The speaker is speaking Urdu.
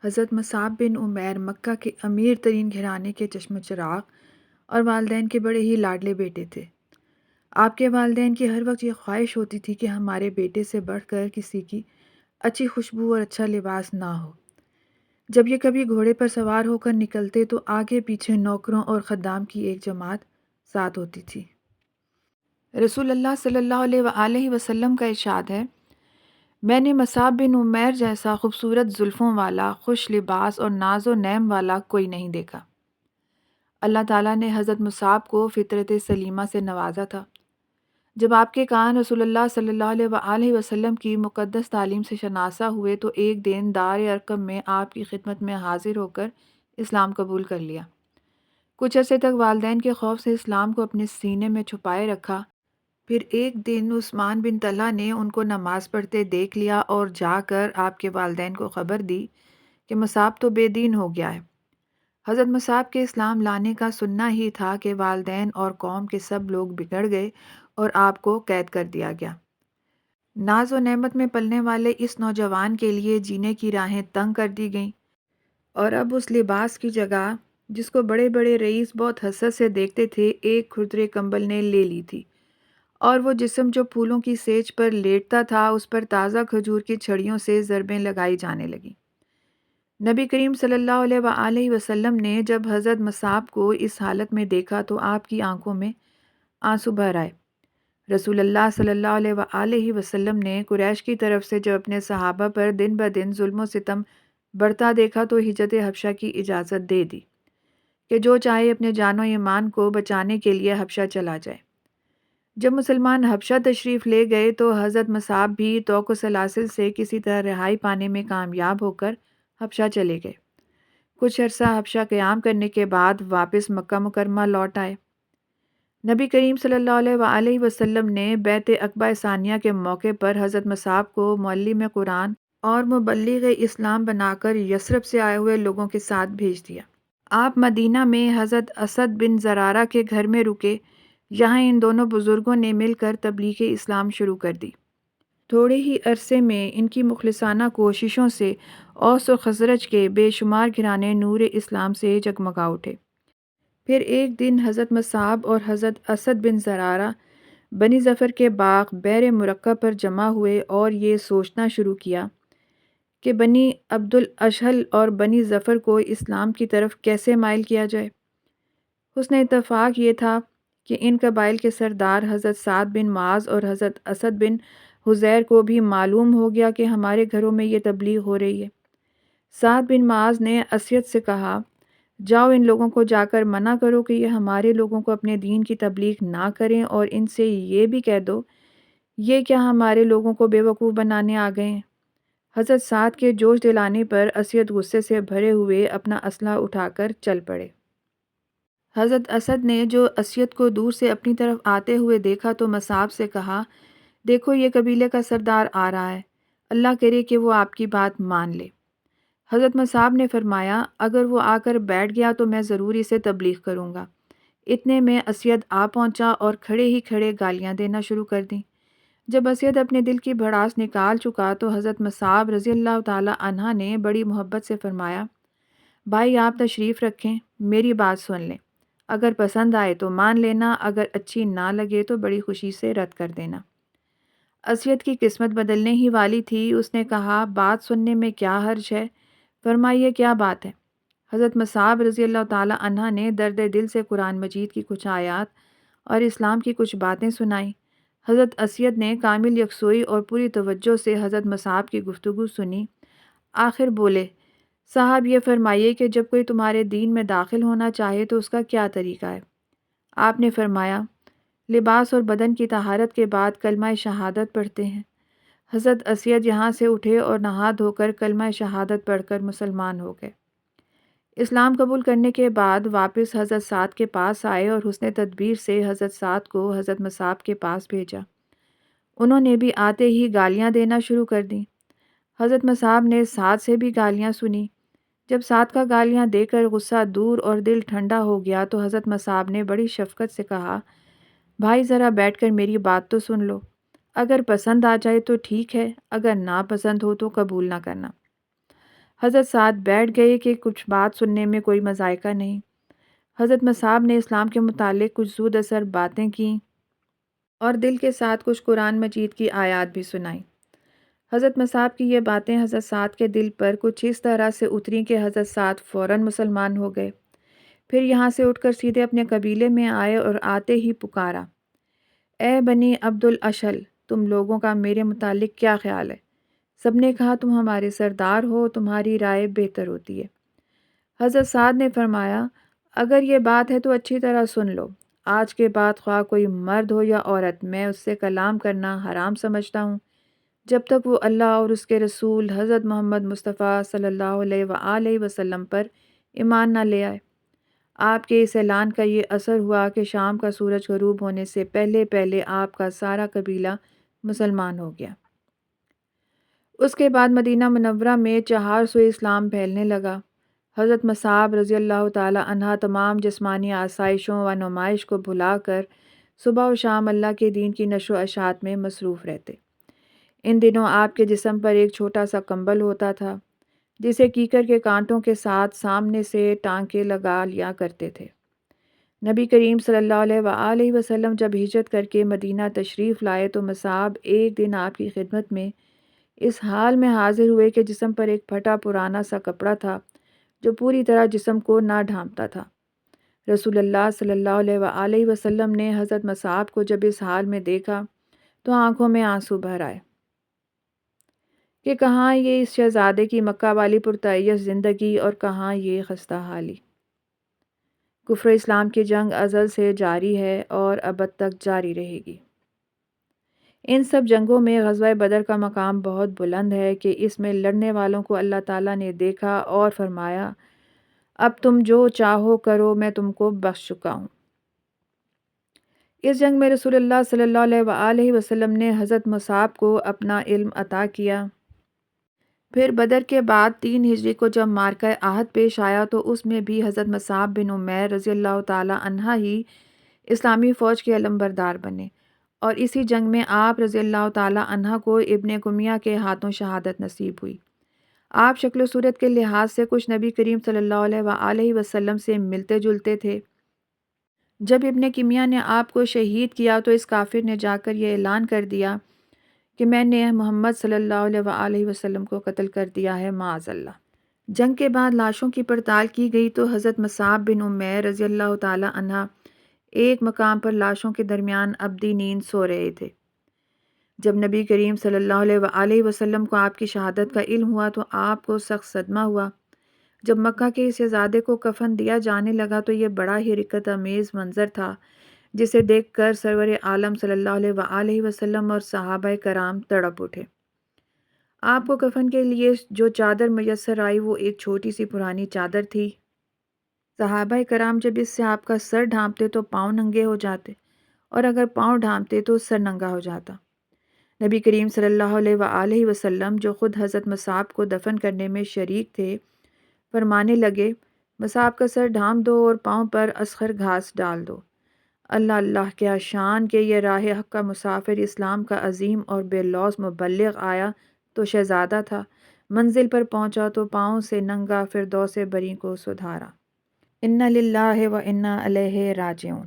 حضرت مصعب بن عمیر مکہ کے امیر ترین گھرانے کے چشم و چراغ اور والدین کے بڑے ہی لاڈلے بیٹے تھے۔ آپ کے والدین کی ہر وقت یہ خواہش ہوتی تھی کہ ہمارے بیٹے سے بڑھ کر کسی کی اچھی خوشبو اور اچھا لباس نہ ہو۔ جب یہ کبھی گھوڑے پر سوار ہو کر نکلتے تو آگے پیچھے نوکروں اور خدام کی ایک جماعت ساتھ ہوتی تھی۔ رسول اللہ صلی اللہ علیہ وآلہ وسلم کا ارشاد ہے، میں نے مصعب بن عمیر جیسا خوبصورت زلفوں والا، خوش لباس اور ناز و نعم والا کوئی نہیں دیکھا۔ اللہ تعالیٰ نے حضرت مصعب کو فطرت سلیمہ سے نوازا تھا۔ جب آپ کے کان رسول اللہ صلی اللہ علیہ وآلہ وسلم کی مقدس تعلیم سے شناسا ہوئے تو ایک دن دار ارقم میں آپ کی خدمت میں حاضر ہو کر اسلام قبول کر لیا۔ کچھ عرصے تک والدین کے خوف سے اسلام کو اپنے سینے میں چھپائے رکھا۔ پھر ایک دن عثمان بن طلحہ نے ان کو نماز پڑھتے دیکھ لیا اور جا کر آپ کے والدین کو خبر دی کہ مصعب تو بے دین ہو گیا ہے۔ حضرت مصعب کے اسلام لانے کا سننا ہی تھا کہ والدین اور قوم کے سب لوگ بگڑ گئے اور آپ کو قید کر دیا گیا۔ ناز و نعمت میں پلنے والے اس نوجوان کے لیے جینے کی راہیں تنگ کر دی گئیں، اور اب اس لباس کی جگہ جس کو بڑے بڑے رئیس بہت حسرت سے دیکھتے تھے ایک کھردرے کمبل نے لے لی تھی، اور وہ جسم جو پھولوں کی سیج پر لیٹتا تھا اس پر تازہ کھجور کی چھڑیوں سے ضربیں لگائی جانے لگیں۔ نبی کریم صلی اللہ علیہ وآلہ وسلم نے جب حضرت مصعب کو اس حالت میں دیکھا تو آپ کی آنکھوں میں آنسو بھر آئے۔ رسول اللہ صلی اللہ علیہ وآلہ وسلم نے قریش کی طرف سے جب اپنے صحابہ پر دن بدن ظلم و ستم بڑھتا دیکھا تو ہجرت حبشہ کی اجازت دے دی کہ جو چاہے اپنے جان و ایمان کو بچانے کے لیے حبشہ چلا جائے۔ جب مسلمان حبشہ تشریف لے گئے تو حضرت مصعب بھی طوق و سلاسل سے کسی طرح رہائی پانے میں کامیاب ہو کر حبشہ چلے گئے۔ کچھ عرصہ حبشہ قیام کرنے کے بعد واپس مکہ مکرمہ لوٹ آئے۔ نبی کریم صلی اللہ علیہ وآلہ وسلم نے بیعت عقبہ ثانیہ کے موقع پر حضرت مصعب کو معلم قرآن اور مبلغ اسلام بنا کر یثرب سے آئے ہوئے لوگوں کے ساتھ بھیج دیا۔ آپ مدینہ میں حضرت اسد بن زرارہ کے گھر میں رکے۔ یہاں ان دونوں بزرگوں نے مل کر تبلیغ اسلام شروع کر دی۔ تھوڑے ہی عرصے میں ان کی مخلصانہ کوششوں سے اوس و خزرج کے بے شمار گھرانے نور اسلام سے جگمگا اٹھے۔ پھر ایک دن حضرت مصعب اور حضرت اسد بن زرارہ بنی ظفر کے باغ بئر مرقہ پر جمع ہوئے اور یہ سوچنا شروع کیا کہ بنی عبد الاشہل اور بنی ظفر کو اسلام کی طرف کیسے مائل کیا جائے۔ حسن اتفاق یہ تھا کہ ان قبائل کے سردار حضرت سعد بن معاذ اور حضرت اسد بن حضیر کو بھی معلوم ہو گیا کہ ہمارے گھروں میں یہ تبلیغ ہو رہی ہے۔ سعد بن معاذ نے اسید سے کہا، جاؤ ان لوگوں کو جا کر منع کرو کہ یہ ہمارے لوگوں کو اپنے دین کی تبلیغ نہ کریں، اور ان سے یہ بھی کہہ دو یہ کیا ہمارے لوگوں کو بے وقوف بنانے آ گئے ہیں۔ حضرت سعد کے جوش دلانے پر اسید غصے سے بھرے ہوئے اپنا اسلحہ اٹھا کر چل پڑے۔ حضرت اسد نے جو اسید کو دور سے اپنی طرف آتے ہوئے دیکھا تو مصعب سے کہا، دیکھو یہ قبیلے کا سردار آ رہا ہے، اللہ کرے کہ وہ آپ کی بات مان لے۔ حضرت مصعب نے فرمایا، اگر وہ آ کر بیٹھ گیا تو میں ضرور اسے تبلیغ کروں گا۔ اتنے میں اسید آ پہنچا اور کھڑے ہی کھڑے گالیاں دینا شروع کر دیں۔ جب اسید اپنے دل کی بھڑاس نکال چکا تو حضرت مصعب رضی اللہ تعالی عنہ نے بڑی محبت سے فرمایا، بھائی آپ تشریف رکھیں، میری بات سن لیں، اگر پسند آئے تو مان لینا، اگر اچھی نہ لگے تو بڑی خوشی سے رد کر دینا۔ اسید کی قسمت بدلنے ہی والی تھی۔ اس نے کہا، بات سننے میں کیا حرج ہے، فرمائیے کیا بات ہے۔ حضرت مصعب رضی اللہ تعالی عنہ نے درد دل سے قرآن مجید کی کچھ آیات اور اسلام کی کچھ باتیں سنائیں۔ حضرت اسید نے کامل یکسوئی اور پوری توجہ سے حضرت مصعب کی گفتگو سنی۔ آخر بولے، صاحب یہ فرمائیے کہ جب کوئی تمہارے دین میں داخل ہونا چاہے تو اس کا کیا طریقہ ہے؟ آپ نے فرمایا، لباس اور بدن کی طہارت کے بعد کلمہ شہادت پڑھتے ہیں۔ حضرت اسید یہاں سے اٹھے اور نہا دھو کر کلمہ شہادت پڑھ کر مسلمان ہو گئے۔ اسلام قبول کرنے کے بعد واپس حضرت سعد کے پاس آئے اور حسن تدبیر سے حضرت سعد کو حضرت مصعب کے پاس بھیجا۔ انہوں نے بھی آتے ہی گالیاں دینا شروع کر دیں۔ حضرت مصعب نے سعد سے بھی گالیاں سنی۔ جب سعد کا گالیاں دے کر غصہ دور اور دل ٹھنڈا ہو گیا تو حضرت مصعب نے بڑی شفقت سے کہا، بھائی ذرا بیٹھ کر میری بات تو سن لو، اگر پسند آ جائے تو ٹھیک ہے، اگر نا پسند ہو تو قبول نہ کرنا۔ حضرت سعد بیٹھ گئے کہ کچھ بات سننے میں کوئی مذائقہ نہیں۔ حضرت مصعب نے اسلام کے متعلق کچھ زود اثر باتیں کیں اور دل کے ساتھ کچھ قرآن مجید کی آیات بھی سنائیں۔ حضرت مصعب کی یہ باتیں حضرت سعد کے دل پر کچھ اس طرح سے اتریں کہ حضرت سعد فوراً مسلمان ہو گئے۔ پھر یہاں سے اٹھ کر سیدھے اپنے قبیلے میں آئے اور آتے ہی پکارا، اے بنی عبد الاشل، تم لوگوں کا میرے متعلق کیا خیال ہے؟ سب نے کہا تم ہمارے سردار ہو، تمہاری رائے بہتر ہوتی ہے۔ حضرت سعد نے فرمایا، اگر یہ بات ہے تو اچھی طرح سن لو۔ آج کے بعد خواہ کوئی مرد ہو یا عورت، میں اس سے کلام کرنا حرام سمجھتا ہوں جب تک وہ اللہ اور اس کے رسول حضرت محمد مصطفیٰ صلی اللہ علیہ وآلہ وسلم پر ایمان نہ لے آئے۔ آپ کے اس اعلان کا یہ اثر ہوا کہ شام کا سورج غروب ہونے سے پہلے پہلے آپ کا سارا قبیلہ مسلمان ہو گیا۔ اس کے بعد مدینہ منورہ میں 400 اسلام پھیلنے لگا۔ حضرت مصعب رضی اللہ تعالی عنہ تمام جسمانی آسائشوں و نمائش کو بھلا کر صبح و شام اللہ کے دین کی نشر و اشاعت میں مصروف رہتے۔ ان دنوں آپ کے جسم پر ایک چھوٹا سا کمبل ہوتا تھا جسے کیکر کے کانٹوں کے ساتھ سامنے سے ٹانکے لگا لیا کرتے تھے۔ نبی کریم صلی اللہ علیہ وآلہ وسلم جب ہجرت کر کے مدینہ تشریف لائے تو مصعب ایک دن آپ کی خدمت میں اس حال میں حاضر ہوئے کہ جسم پر ایک پھٹا پرانا سا کپڑا تھا جو پوری طرح جسم کو نہ ڈھانپتا تھا۔ رسول اللہ صلی اللہ علیہ وآلہ وسلم نے حضرت مصعب کو جب اس حال میں دیکھا تو آنکھوں میں آنسو بھر آئے کہ کہاں یہ اس شہزادے کی مکہ والی پرتعیش زندگی اور کہاں یہ خستہ حالی۔ کفر اسلام کی جنگ ازل سے جاری ہے اور ابد تک جاری رہے گی۔ ان سب جنگوں میں غزوہ بدر کا مقام بہت بلند ہے کہ اس میں لڑنے والوں کو اللہ تعالیٰ نے دیکھا اور فرمایا، اب تم جو چاہو کرو، میں تم کو بخش چکا ہوں۔ اس جنگ میں رسول اللہ صلی اللہ علیہ وآلہ وسلم نے حضرت مصعب کو اپنا علم عطا کیا۔ پھر بدر کے بعد 3 ہجری کو جب معرکہ احد پیش آیا تو اس میں بھی حضرت مصعب بن عمیر رضی اللہ تعالی عنہ ہی اسلامی فوج کے علمبردار بنے، اور اسی جنگ میں آپ رضی اللہ تعالی عنہ کو ابن کمیہ کے ہاتھوں شہادت نصیب ہوئی۔ آپ شکل و صورت کے لحاظ سے کچھ نبی کریم صلی اللہ علیہ وآلہ وسلم سے ملتے جلتے تھے۔ جب ابن کمیہ نے آپ کو شہید کیا تو اس کافر نے جا کر یہ اعلان کر دیا کہ میں نے محمد صلی اللہ علیہ وآلہ وسلم کو قتل کر دیا ہے، معاذ اللہ۔ جنگ کے بعد لاشوں کی پڑتال کی گئی تو حضرت مصعب بن عمیر رضی اللہ تعالی عنہ ایک مقام پر لاشوں کے درمیان ابدی نیند سو رہے تھے۔ جب نبی کریم صلی اللہ علیہ وآلہ وسلم کو آپ کی شہادت کا علم ہوا تو آپ کو سخت صدمہ ہوا۔ جب مکہ کے اس شہزادے کو کفن دیا جانے لگا تو یہ بڑا ہی رقت آمیز منظر تھا جسے دیکھ کر سرور عالم صلی اللہ علیہ وآلہ وسلم اور صحابہ کرام تڑپ اٹھے۔ آپ کو کفن کے لیے جو چادر میسر آئی وہ ایک چھوٹی سی پرانی چادر تھی۔ صحابہ کرام جب اس سے آپ کا سر ڈھانپتے تو پاؤں ننگے ہو جاتے، اور اگر پاؤں ڈھانپتے تو سر ننگا ہو جاتا۔ نبی کریم صلی اللہ علیہ وآلہ وسلم جو خود حضرت مصعب کو دفن کرنے میں شریک تھے فرمانے لگے، مصعب کا سر ڈھانپ دو اور پاؤں پر اسخر گھاس ڈال دو۔ اللہ اللہ، کیا شان کہ یہ راہ حق کا مسافر اسلام کا عظیم اور بے لوث مبلغ آیا تو شہزادہ تھا، منزل پر پہنچا تو پاؤں سے ننگا فردوس بری کو سدھارا۔ انا للہ و انا الیہ راجعون۔